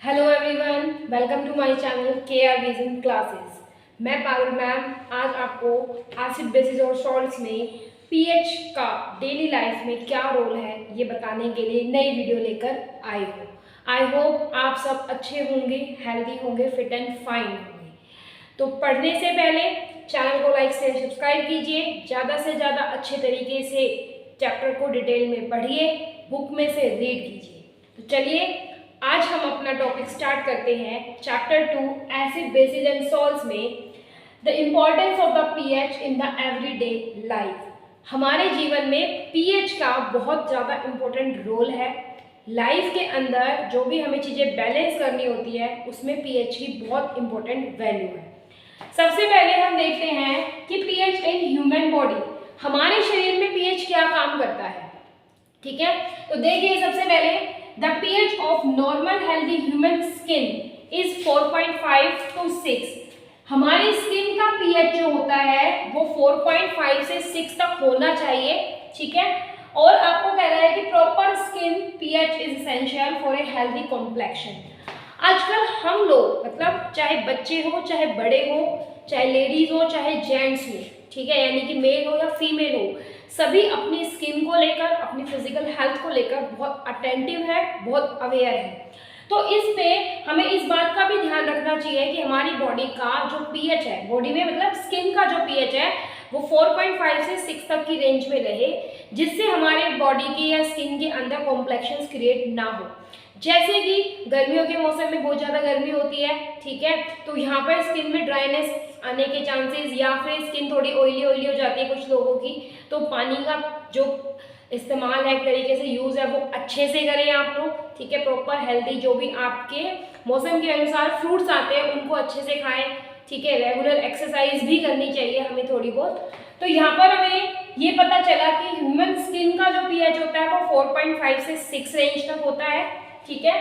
Hello everyone, welcome to my channel KR vision classes. मैं Parul ma'am आज आपको acid bases और सॉल्ट्स में पीएच का डेली लाइफ में क्या रोल है ये बताने के लिए नई वीडियो लेकर आई हूँ। आई होप आप सब अच्छे होंगे, हेल्दी होंगे, फिट एंड फाइन होंगे। तो पढ़ने से पहले चैनल को लाइक से सब्सक्राइब कीजिए, ज़्यादा से ज़्यादा अच्छे तरीके से चैप्टर को डिटेल में पढ़िए, बुक में से रीड कीजिए। तो चलिए आज हम अपना टॉपिक स्टार्ट करते हैं। Chapter 2 acid bases and salts में the importance of the pH in the everyday life. हमारे जीवन में पीएच का बहुत ज़्यादा इम्पोर्टेंट रोल है। लाइफ के अंदर जो भी हमें चीज़ें बैलेंस करनी होती है उसमें पीएच की बहुत इम्पोर्टेंट वैल्यू है। सबसे पहले हम देखते हैं कि पीएच इन ह्यूमन बॉडी, हमारे शरीर में पीएच क्या काम करता है। ठीक है, तो देखिए सबसे पहले The pH of normal healthy human skin is 4.5 to 6। हमारी स्किन का pH जो होता है वो 4.5 से 6 तक होना चाहिए। ठीक है, और आपको कह रहा है कि proper skin pH is essential for a healthy complexion. आजकल हम लोग मतलब चाहे बच्चे हो, चाहे बड़े हो, चाहे लेडीज हो, चाहे जेंट्स हो, ठीक है, यानी कि मेल हो या फीमेल हो, सभी अपनी स्किन को लेकर, अपनी फिजिकल हेल्थ को लेकर बहुत अटेंटिव है, बहुत अवेयर है। तो इस पे हमें इस बात का भी ध्यान रखना चाहिए कि हमारी बॉडी का जो पीएच है, बॉडी में मतलब स्किन का जो पीएच है वो 4.5 से 6 तक की रेंज में रहे, जिससे हमारे बॉडी की या स्किन के अंदर कॉम्प्लेक्शंस क्रिएट ना हो। जैसे कि गर्मियों के मौसम में बहुत ज़्यादा गर्मी होती है, ठीक है, तो यहाँ पर स्किन में ड्राइनेस आने के चांसेस, या फिर स्किन थोड़ी ऑयली हो जाती है कुछ लोगों की, तो पानी का जो इस्तेमाल है, एक तरीके से यूज़ है, वो अच्छे से करें आप लोग। ठीक है, प्रॉपर हेल्दी जो भी आपके मौसम के अनुसार फ्रूट्स आते हैं उनको अच्छे से खाएं। ठीक है, रेगुलर एक्सरसाइज भी करनी चाहिए हमें थोड़ी बहुत। तो यहाँ पर हमें ये पता चला कि ह्यूमन स्किन का जो पीएच होता है वो 4.5 से 6 रेंज तक होता है। ठीक है,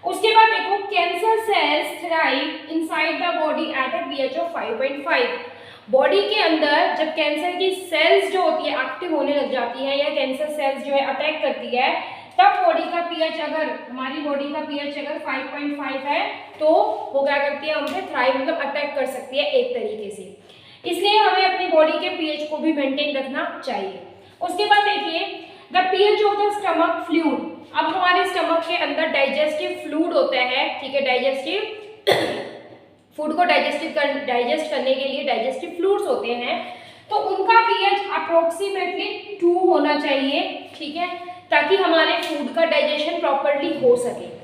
उसके बाद देखो cancer cells thrive inside the body at a pH of 5.5। Body के अंदर जब कैंसर की सेल्स जो होती है एक्टिव होने लग जाती है या कैंसर सेल्स जो है अटैक करती है, तब बॉडी का पीएच, अगर हमारी बॉडी का पीएच अगर 5.5 है तो वो क्या करती है, हमसे थ्राइव मतलब अटैक कर सकती है एक तरीके से। इसलिए हमें अपनी बॉडी के पीएच को भी मेंटेन रखना चाहिए। उसके बाद देखिए the pH of the stomach fluid. अब हमारे स्टमक के अंदर डाइजेस्टिव फ्लूइड होता है, ठीक है, डाइजेस्टिव फूड को डाइजेस्ट करने के लिए डाइजेस्टिव फ्लूइड्स होते हैं, तो उनका पीएच अप्रोक्सीमेटली 2 होना चाहिए। ठीक है, ताकि हमारे फूड का डाइजेशन प्रॉपर्ली हो सके।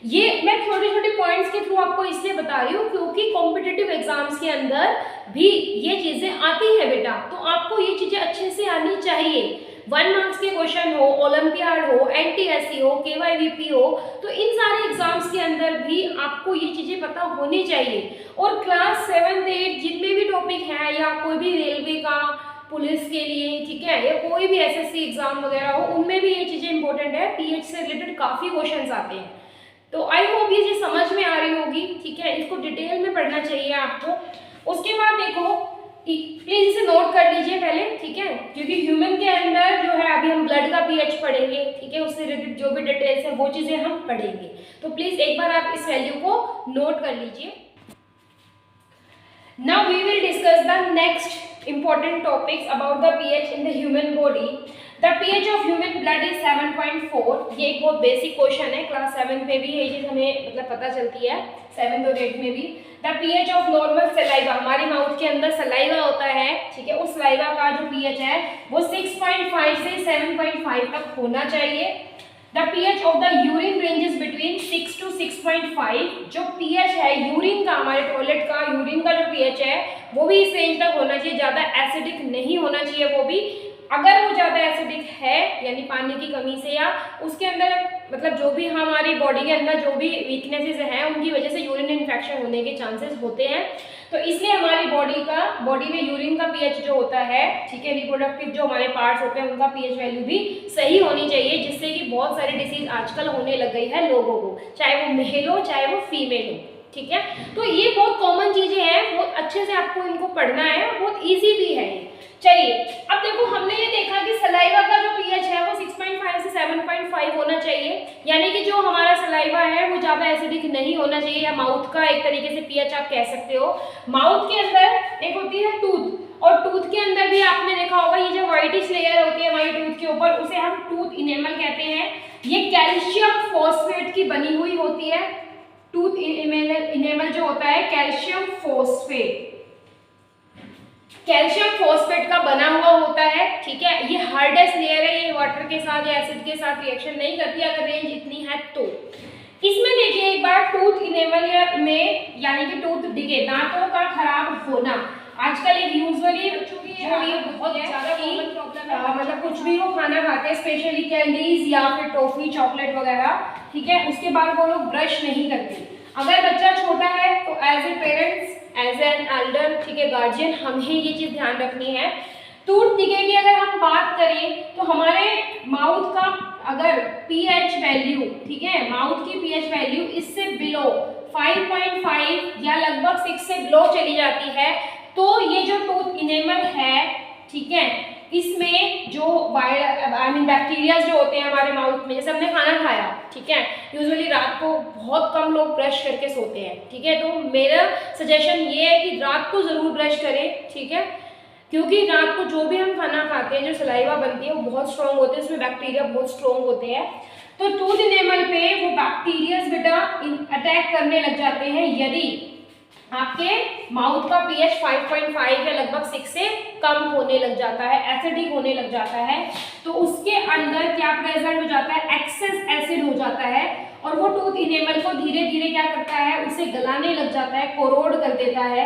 ये मैं छोटे छोटे पॉइंट्स के थ्रू आपको इसलिए बता रही हूँ क्योंकि कॉम्पिटिटिव एग्जाम्स के अंदर भी ये चीज़ें आती है बेटा, तो आपको ये चीज़ें अच्छे से आनी चाहिए। 1 मार्क्स के क्वेश्चन हो, ओलंपियाड हो, NTSC हो, KYVP हो, तो इन सारे एग्जाम्स के अंदर भी आपको ये चीज़ें पता होनी चाहिए। और क्लास 7th 8 जितने भी टॉपिक हैं, या कोई भी रेलवे का, पुलिस के लिए, ठीक है, या कोई भी SSC एग्जाम वगैरह हो, उनमें भी ये चीज़ें इंपॉर्टेंट है। पीएच से रिलेटेड काफ़ी क्वेश्चन आते हैं, तो आई होप ये चीज़ समझ में आ रही होगी। ठीक है, इसको डिटेल में पढ़ना चाहिए आपको। उसके बाद देखो प्लीज इसे नोट कर लीजिए पहले, ठीक है, क्योंकि ह्यूमन के अंदर जो है अभी हम ब्लड का पीएच पढ़ेंगे, ठीक है, उससे रिलेटेड जो भी डिटेल्स है वो चीज़ें हम पढ़ेंगे, तो प्लीज एक बार आप इस वैल्यू को नोट कर लीजिए। Now we will discuss the next important topics about the pH in the human body. The pH of human blood is 7.4। ये एक बहुत बेसिक क्वेश्चन है, क्लास 7 पे भी ये चीज़ हमें मतलब पता चलती है, 7th और 8th में भी। The pH of normal saliva, हमारे माउथ के अंदर सलाइवा होता है, ठीक है, उस सलाइवा का जो pH है वो 6.5 से 7.5 तक होना चाहिए। The pH of the urine ranges between 6 to 6.5। जो pH है यूरिन का, हमारे टॉयलेट का यूरिन का जो pH है वो भी इस रेंज तक होना चाहिए, ज़्यादा एसिडिक नहीं होना चाहिए। वो भी अगर वो ज़्यादा एसिडिक है यानी पानी की कमी से या उसके अंदर मतलब जो भी हमारी बॉडी के अंदर जो भी वीकनेसेस हैं उनकी वजह से यूरिन इन्फेक्शन होने के चांसेस होते हैं, तो इसलिए हमारी बॉडी में यूरिन का पीएच जो होता है, ठीक है, रिप्रोडक्टिव जो हमारे पार्ट्स होते हैं उनका पीएच वैल्यू भी सही होनी चाहिए, जिससे कि बहुत सारी डिसीज आजकल होने लग गई है लोगों को, चाहे वो मेल हो चाहे वो फीमेल हो। ठीक है, तो ये बहुत कॉमन चीज़ें हैं, बहुत अच्छे से आपको इनको पढ़ना है, बहुत ईजी भी है। चलिए अब देखो, हमने ये देखा कि सलाइवा का जो पीएच है वो 6.5 से 7.5 होना चाहिए, यानी कि जो हमारा सलाइवा है वो ज़्यादा एसिडिक नहीं होना चाहिए, या माउथ का एक तरीके से पीएच आप कह सकते हो। माउथ के अंदर एक होती है टूथ, और टूथ के अंदर भी आपने देखा होगा ये जो व्हाइटिश लेयर होती है हमारी टूथ के ऊपर, उसे हम टूथ इनेमल कहते हैं। ये कैल्शियम फॉस्फेट की बनी हुई होती है। टूथ इनेमल जो होता है कैल्शियम फॉस्फेट का बना हुआ होता है, ठीक है। ये हार्डेस्ट लेयर है, ये वाटर के साथ या एसिड के साथ रिएक्शन नहीं करती अगर रेंज इतनी है तो। इसमें देखिए एक बार टूथ इनेमल में, यानी कि टूथ डिके, दांतों का खराब होना आजकल एक यूजुअली जो ये बहुत ज़्यादा कॉमन प्रॉब्लम है, मतलब कुछ भी वो खाना खाते हैं, स्पेशली कैंडीज या फिर टॉफी चॉकलेट वगैरह, ठीक है, उसके बाद वो लोग ब्रश नहीं करते। अगर बच्चा छोटा है तो as a parents, as an elder, ठीक है, गार्जियन, हमें ये चीज़ ध्यान रखनी है। टूथ डिके की अगर हम बात करें तो हमारे माउथ का अगर पीएच वैल्यू, ठीक है, माउथ की पीएच वैल्यू इससे बिलो 5.5 या लगभग 6 से बिलो चली जाती है, तो ये जो टूथ इनेमल है, ठीक है, इसमें जो बैक्टीरिया जो होते हैं हमारे माउथ में, जैसे हमने खाना खाया, ठीक है, यूजुअली रात को बहुत कम लोग ब्रश करके सोते हैं, ठीक है, तो मेरा सजेशन ये है कि रात को ज़रूर ब्रश करें, ठीक है, क्योंकि रात को जो भी हम खाना खाते हैं, जो सलाइवा बनती है वो बहुत स्ट्रॉन्ग होते हैं, उसमें बैक्टीरिया बहुत स्ट्रॉन्ग होते हैं, तो टूथ इनेमल पे वो बैक्टीरियाज बेटा अटैक करने लग जाते हैं यदि आपके माउथ का पीएच 5.5 या लगभग 6 से कम होने लग जाता है, एसिडिक होने लग जाता है, तो उसके अंदर क्या प्रेजेंट हो जाता है, एक्सेस एसिड हो जाता है, और वो टूथ इनेमल को धीरे धीरे क्या करता है, उसे गलाने लग जाता है, कोरोड कर देता है,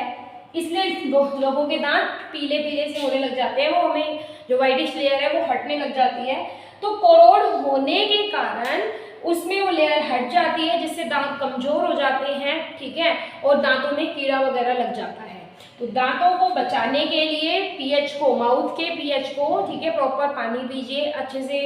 इसलिए लोगों के दांत पीले पीले से होने लग जाते हैं, वो हमें जो व्हाइटिश लेयर है वो हटने लग जाती है। तो कोरोड होने के कारण उसमें वो लेयर हट जाती है, जिससे दांत कमजोर हो जाते हैं, ठीक है, और दांतों में कीड़ा वगैरह लग जाता है। तो दांतों को बचाने के लिए पीएच को, माउथ के पीएच को, ठीक है, प्रॉपर पानी पीजिए, अच्छे से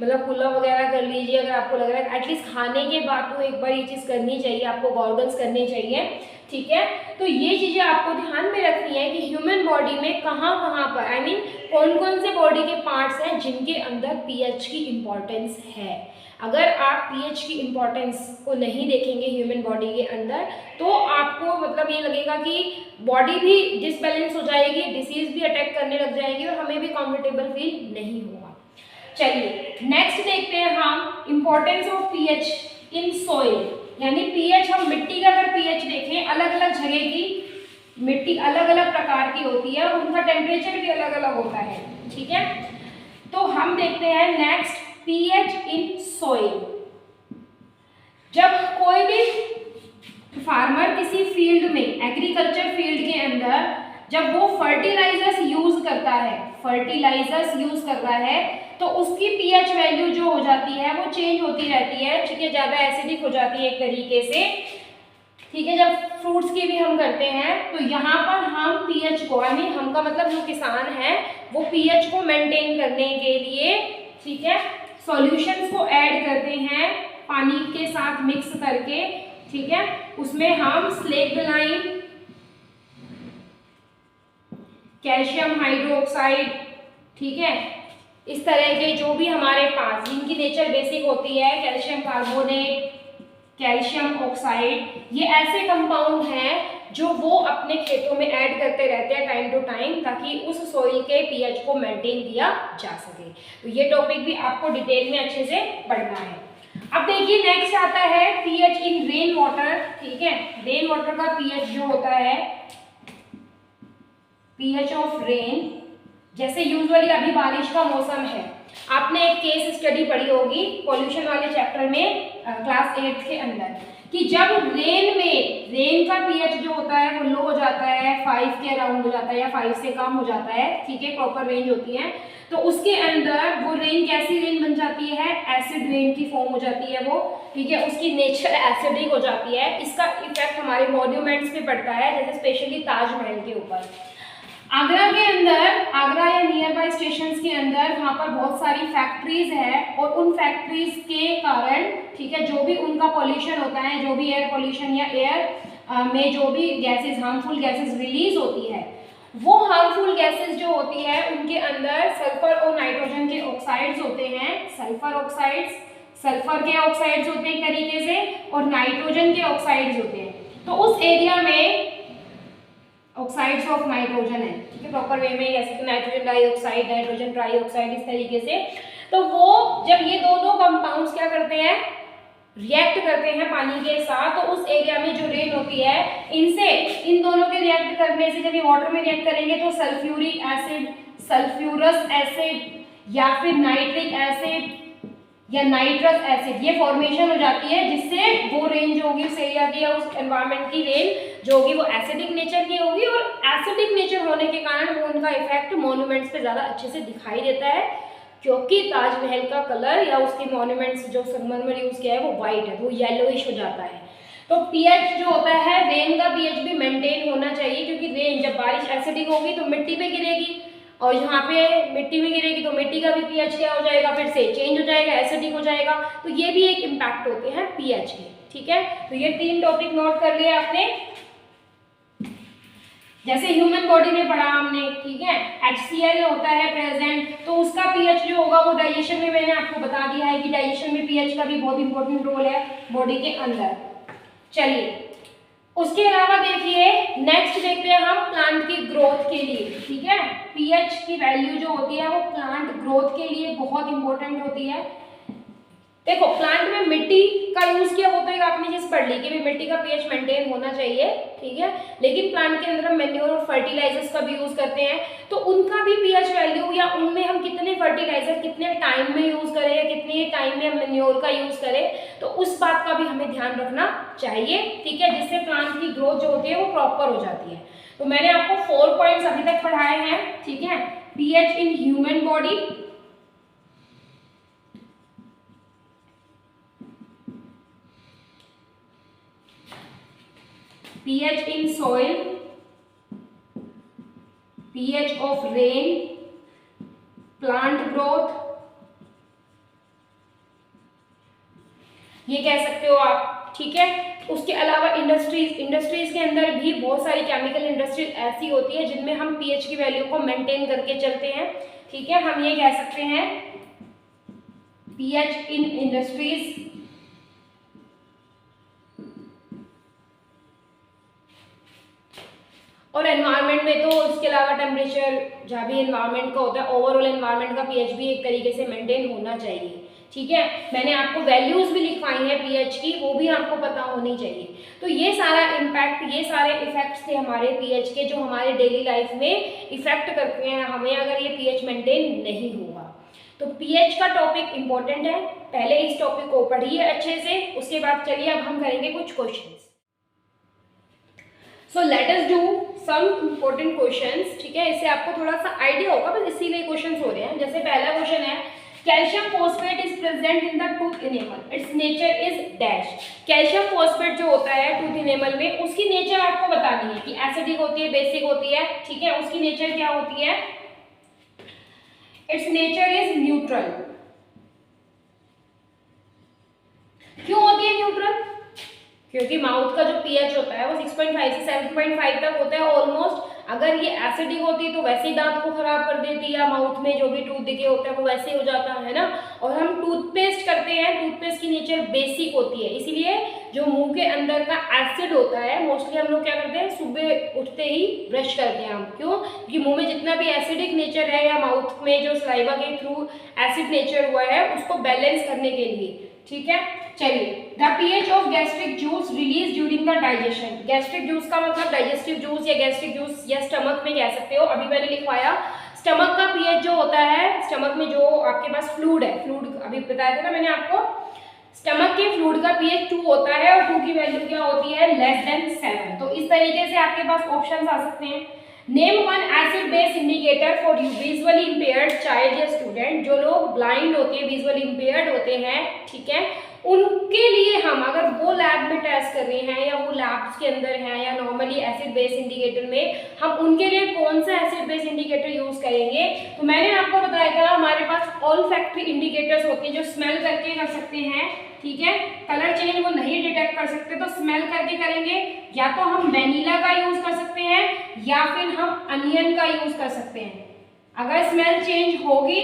मतलब कुल्ला वगैरह कर लीजिए, अगर आपको लग रहा है एटलीस्ट खाने के बाद तो एक बार ये चीज़ करनी चाहिए, आपको गॉर्गल्स करने चाहिए, ठीक है। तो ये चीज़ें आपको ध्यान में रखनी है कि ह्यूमन बॉडी में कहाँ कहाँ पर, आई मीन कौन कौन से बॉडी के पार्ट्स हैं जिनके अंदर पीएच की इम्पॉर्टेंस है। अगर आप पीएच की इम्पॉर्टेंस को नहीं देखेंगे ह्यूमन बॉडी के अंदर, तो आपको मतलब ये लगेगा कि बॉडी भी डिसबैलेंस हो जाएगी, डिसीज भी अटैक करने लग जाएगी और हमें भी कंफर्टेबल फील नहीं होगा। चलिए नेक्स्ट देखते हैं हम importance of pH in soil, यानी पीएच, हम मिट्टी का अगर पीएच देखें, अलग अलग जगह की मिट्टी अलग अलग प्रकार की होती है और उनका टेम्परेचर भी अलग अलग होता है, ठीक है। तो हम देखते हैं नेक्स्ट पीएच इन सॉइल। जब कोई भी फार्मर किसी फील्ड में, एग्रीकल्चर फील्ड के अंदर जब वो फर्टिलाइजर्स यूज कर रहा है तो उसकी पीएच वैल्यू जो हो जाती है वो चेंज होती रहती है, ठीक है, ज़्यादा एसिडिक हो जाती है एक तरीके से, ठीक है। जब फ्रूट्स की भी हम करते हैं तो यहाँ पर हम पीएच को, आई मीन हम का मतलब जो किसान है वो पीएच को मेंटेन करने के लिए, ठीक है, सॉल्यूशंस को ऐड करते हैं पानी के साथ मिक्स करके, ठीक है, उसमें हम स्लेक्टलाइन, कैल्शियम हाइड्रोक्साइड, ठीक है, इस तरह के जो भी हमारे पास जिनकी नेचर बेसिक होती है, कैल्शियम कार्बोनेट, कैल्शियम ऑक्साइड, ये ऐसे कंपाउंड हैं जो वो अपने खेतों में ऐड करते रहते हैं टाइम टू टाइम, ताकि उस सॉइल के पीएच को मेंटेन किया जा सके। तो ये टॉपिक भी आपको डिटेल में अच्छे से पढ़ना है। अब देखिए नेक्स्ट आता है पीएच इन रेन वाटर, ठीक है। रेन वाटर का पीएच जो होता है, पीएच ऑफ रेन, जैसे यूजुअली अभी बारिश का मौसम है, आपने एक केस स्टडी पढ़ी होगी पॉल्यूशन वाले चैप्टर में क्लास 8 के अंदर, कि जब रेन का पीएच जो होता है वो लो हो जाता है, 5 के अराउंड हो जाता है या 5 से कम हो जाता है, ठीक है, प्रॉपर रेंज होती है, तो उसके अंदर वो रेन कैसी रेन बन जाती है, एसिड रेन की फॉर्म हो जाती है वो, ठीक है, उसकी नेचर एसिडिक हो जाती है। इसका इफेक्ट हमारे मॉन्यूमेंट्स पे पड़ता है, जैसे स्पेशली ताजमहल के ऊपर। आगरा के अंदर, आगरा या नियर बाय स्टेशंस के अंदर वहाँ पर बहुत सारी फैक्ट्रीज है और उन फैक्ट्रीज के कारण, ठीक है, जो भी उनका पॉल्यूशन होता है, जो भी एयर पॉल्यूशन या एयर में जो भी गैसेस, हार्मफुल गैसेस रिलीज होती है, वो हार्मफुल गैसेस जो होती है उनके अंदर सल्फर और नाइट्रोजन के ऑक्साइड्स होते हैं, सल्फर ऑक्साइड्स, सल्फर के ऑक्साइड्स होते हैं एक तरीके से, और नाइट्रोजन के ऑक्साइड्स होते हैं। तो उस एरिया में ऑक्साइड्स ऑफ नाइट्रोजन है, ठीक है, प्रॉपर वे में जैसे नाइट्रोजन डाइऑक्साइड, नाइट्रोजन ट्राइऑक्साइड, इस तरीके से। तो वो जब ये दो कंपाउंड्स क्या करते हैं, रिएक्ट करते हैं पानी के साथ, तो उस एरिया में जो रेन होती है, इनसे, इन दोनों के रिएक्ट करने से जब ये वाटर में रिएक्ट करेंगे तो सल्फ्यूरिक एसिड, सल्फ्यूरस एसिड या फिर नाइट्रिक एसिड या नाइट्रस एसिड, ये फॉर्मेशन हो जाती है, जिससे वो रेन जो होगी उस एरिया की या उस एनवायरनमेंट की रेन जो होगी वो एसिडिक नेचर की होगी, और एसिडिक नेचर होने के कारण वो उनका इफेक्ट मॉन्यूमेंट्स पे ज़्यादा अच्छे से दिखाई देता है, क्योंकि ताजमहल का कलर या उसके मॉन्यूमेंट्स जो संगमरमर यूज किया है वो वाइट है, वो येलोइश हो जाता है। तो पीएच जो होता है, रेन का पीएच भी मेंटेन होना चाहिए, क्योंकि रेन जब बारिश एसिडिक होगी तो मिट्टी पे गिरेगी, और यहाँ पे मिट्टी में गिरेगी तो मिट्टी का भी पीएच क्या हो जाएगा, फिर से चेंज हो जाएगा, एसिडिक हो जाएगा। तो ये भी एक इम्पैक्ट होते हैं पीएच के, ठीक है। तो ये 3 टॉपिक नोट कर लिए आपने। जैसे ह्यूमन बॉडी में पढ़ा हमने, ठीक है, HCl होता है प्रेजेंट, तो उसका पीएच जो होगा वो डाइजेशन में मैंने आपको बता दिया है कि डाइजेशन में पीएच का भी बहुत इंपॉर्टेंट रोल है बॉडी के अंदर। चलिए, उसके अलावा देखिए नेक्स्ट देखते हैं हम प्लांट की ग्रोथ के लिए, ठीक है। पीएच की वैल्यू जो होती है वो प्लांट ग्रोथ के लिए बहुत इंपॉर्टेंट होती है। देखो, प्लांट में मिट्टी का यूज किया होता है, आपने चीज पढ़ ली कि मिट्टी का पीएच मेंटेन होना चाहिए, ठीक है, लेकिन प्लांट के अंदर हम मैन्योर और फर्टिलाइजर्स का भी यूज करते हैं, तो उनका भी पीएच वैल्यू या उनमें हम कितने फर्टिलाइजर कितने टाइम में यूज करें या कितने टाइम में हम मैन्योर का यूज करें, तो उस बात का भी हमें ध्यान रखना चाहिए, ठीक है, जिससे प्लांट की ग्रोथ जो होती है वो प्रॉपर हो जाती है। तो मैंने आपको 4 पॉइंट्स अभी तक पढ़ाए हैं, ठीक है। PH in human body, pH in soil, pH of rain, plant growth, ये कह सकते हो आप, ठीक है। उसके अलावा इंडस्ट्रीज के अंदर भी बहुत सारी केमिकल इंडस्ट्रीज ऐसी होती है जिनमें हम पीएच की वैल्यू को मेंटेन करके चलते हैं, ठीक है। हम ये कह सकते हैं पीएच इन इंडस्ट्रीज, और एनवायरनमेंट में तो इसके अलावा टेम्परेचर जहाँ भी एनवायरनमेंट का होता है, ओवरऑल एनवायरनमेंट का पीएच भी एक तरीके से मेंटेन होना चाहिए, ठीक है। मैंने आपको वैल्यूज भी लिखवाई है पीएच की, वो भी आपको पता होनी चाहिए। तो ये सारा इम्पैक्ट, ये सारे इफेक्ट्स थे हमारे पीएच के, जो हमारे डेली लाइफ में इफेक्ट करते हैं हमें अगर ये पीएच मेंटेन नहीं होगा। तो पीएच का टॉपिक इंपॉर्टेंट है, पहले इस टॉपिक को पढ़िए अच्छे से, उसके बाद चलिए अब हम करेंगे कुछ questions. So let us do some important questions, ठीक है, इससे आपको थोड़ा सा आइडिया होगा, बस इसीलिए क्वेश्चंस हो रहे हैं। जैसे पहला क्वेश्चन है, calcium phosphate is present in the tooth enamel, it's nature is dash. Calcium phosphate जो होता है टूथ इनेमल में, उसकी नेचर आपको बतानी है कि एसिडिक होती है, बेसिक होती है, ठीक है, उसकी नेचर क्या होती है, इट्स नेचर इज न्यूट्रल। क्यों होती है न्यूट्रल? क्योंकि माउथ का जो पीएच होता है वो 6.5 से 7.5 तक होता है ऑलमोस्ट। अगर ये एसिडिक होती है तो वैसे ही दांत को खराब कर देती है, या माउथ में जो भी टूथ दिखे होता है वो वैसे ही हो जाता है ना। और हम टूथपेस्ट करते हैं, टूथपेस्ट की नेचर बेसिक होती है, इसीलिए जो मुंह के अंदर का एसिड होता है मोस्टली हम लोग क्या करते हैं, सुबह उठते ही ब्रश करते हैं हम। क्यों? क्योंकि मुंह में जितना भी एसिडिक नेचर है या माउथ में जो सलाइवा के थ्रू एसिड नेचर हुआ है उसको बैलेंस करने के लिए, ठीक है। चलिए, the pH of gastric juice release during the digestion. Gastric juice का मतलब डाइजेस्टिव जूस या गैस्ट्रिक जूस या स्टमक में कह सकते हो। अभी मैंने लिखवाया स्टमक का पीएच जो होता है, स्टमक में जो आपके पास फ्लूइड है, फ्लूइड अभी बताया था ना मैंने आपको, स्टमक के फ्लूइड का पीएच 2 होता है और 2 की वैल्यू क्या होती है, लेस देन 7। तो इस तरीके से आपके पास ऑप्शंस आ सकते हैं। Name one acid base indicator for visually impaired child या स्टूडेंट। जो लोग ब्लाइंड होते हैं, विजुअली इम्पेयर्ड होते हैं, ठीक है, उनके लिए हम अगर वो लैब में टेस्ट कर रहे हैं या वो लैब्स के अंदर हैं या नॉर्मली एसिड बेस इंडिकेटर में, हम उनके लिए कौन सा एसिड बेस इंडिकेटर यूज करेंगे। तो मैंने आपको बताया था हमारे पास ऑल फैक्ट्री इंडिकेटर्स होते हैं जो स्मेल करके कर सकते हैं, ठीक है, कलर चेंज वो नहीं डिटेक्ट कर सकते तो स्मेल करके करेंगे। या तो हम वेनिला का यूज कर सकते हैं या फिर हम अनियन का यूज कर सकते हैं। अगर स्मेल चेंज होगी,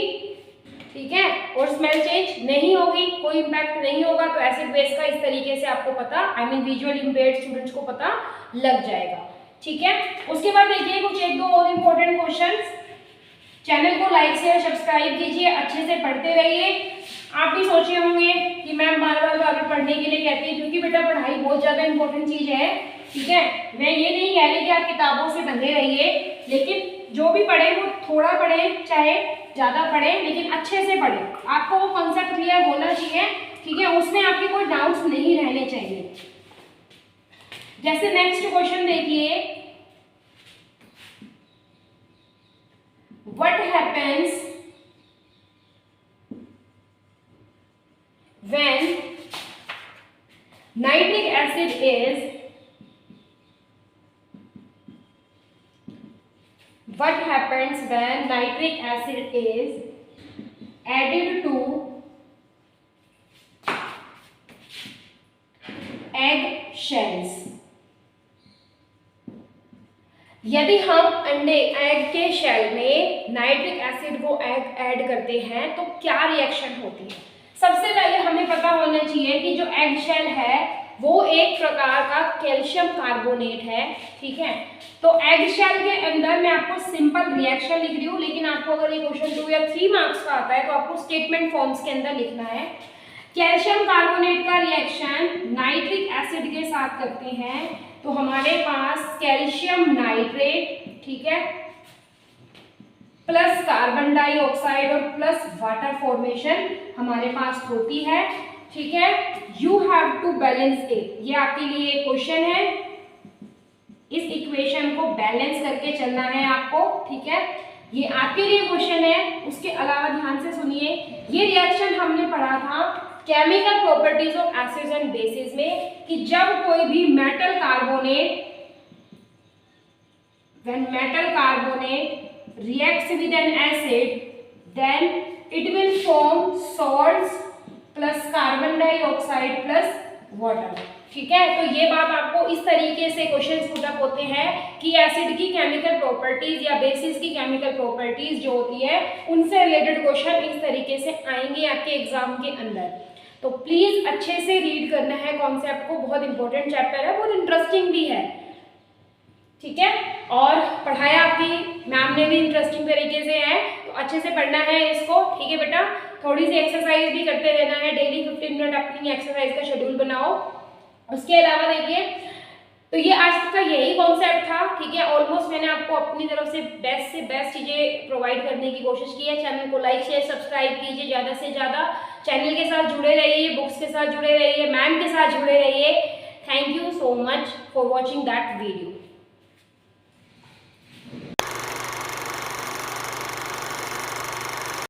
ठीक है, और स्मेल चेंज नहीं होगी, कोई इम्पैक्ट नहीं होगा, तो एसिड बेस का इस तरीके से आपको पता, I mean visual impaired students को पता लग जाएगा। ठीक है, उसके बाद देखिए कुछ एक दो और इम्पोर्टेंट क्वेश्चंस। चैनल को लाइक शेयर सब्सक्राइब कीजिए, अच्छे से पढ़ते रहिए। आप भी सोचे होंगे कि मैम बार बार पढ़ने के लिए कहती है, क्योंकि बेटा पढ़ाई बहुत ज़्यादा इंपॉर्टेंट चीज़ है। ठीक है, मैं ये नहीं कह रही कि आप किताबों से बंधे रहिए, लेकिन जो भी पढ़े वो थोड़ा पढ़े, चाहे ज़्यादा पढ़े, लेकिन अच्छे से पढ़े। आपको वो कॉन्सेप्ट क्लियर होना चाहिए, ठीक है, उसमें आपके कोई डाउट्स नहीं रहने चाहिए। जैसे नेक्स्ट क्वेश्चन देखिए, what happens when nitric acid is what happens when nitric acid is added to egg shells? यदि हम अंडे एग के शेल में नाइट्रिक एसिड को ऐड करते हैं तो क्या रिएक्शन होती है? सबसे पहले हमें पता होना चाहिए कि जो एग शेल है वो एक प्रकार का कैल्शियम कार्बोनेट है। ठीक है, तो एग शेल के अंदर मैं आपको सिंपल रिएक्शन लिख रही हूँ, लेकिन आपको अगर ये क्वेश्चन 2 या 3 मार्क्स का आता है तो आपको स्टेटमेंट फॉर्म्स के अंदर लिखना है। कैल्शियम कार्बोनेट का रिएक्शन नाइट्रिक एसिड के साथ करते हैं तो हमारे पास कैल्शियम नाइट्रेट, ठीक है, प्लस कार्बन डाइऑक्साइड और प्लस वाटर फॉर्मेशन हमारे पास होती है। ठीक है, you have to balance it, ये आपके लिए क्वेश्चन है। इस इक्वेशन को बैलेंस करके चलना है आपको। ठीक है, ये आपके लिए क्वेश्चन है। उसके अलावा ध्यान से सुनिए, ये रिएक्शन हमने पढ़ा था chemical properties of acids and bases में, कि जब कोई भी metal carbonate, when metal carbonate reacts with an acid, then it will form salts plus carbon dioxide plus water. ठीक है, तो ये बात आपको इस तरीके से क्वेश्चंस पुट अप होते हैं कि एसिड की केमिकल प्रॉपर्टीज या बेसिस की केमिकल प्रॉपर्टीज जो होती है उनसे रिलेटेड क्वेश्चन इस तरीके से आएंगे आपके एग्जाम के अंदर। तो प्लीज अच्छे से रीड करना है कॉन्सेप्ट को, बहुत इंपॉर्टेंट चैप्टर है, बहुत इंटरेस्टिंग भी है। ठीक है, और पढ़ाया आपकी मैम ने भी इंटरेस्टिंग तरीके से है, तो अच्छे से पढ़ना है इसको। ठीक है बेटा, थोड़ी सी एक्सरसाइज भी करते रहना है, डेली 15 मिनट अपनी एक्सरसाइज का शेड्यूल बनाओ। उसके अलावा देखिए, तो ये आज तक का यही कॉन्सेप्ट था। ठीक है, ऑलमोस्ट मैंने आपको अपनी तरफ से बेस्ट चीज़ें प्रोवाइड करने की कोशिश की है। चैनल को लाइक शेयर सब्सक्राइब कीजिए, ज़्यादा से ज़्यादा चैनल के साथ जुड़े रहिए, बुक्स के साथ जुड़े रहिए, मैम के साथ जुड़े रहिए। Thank you so much for watching that video.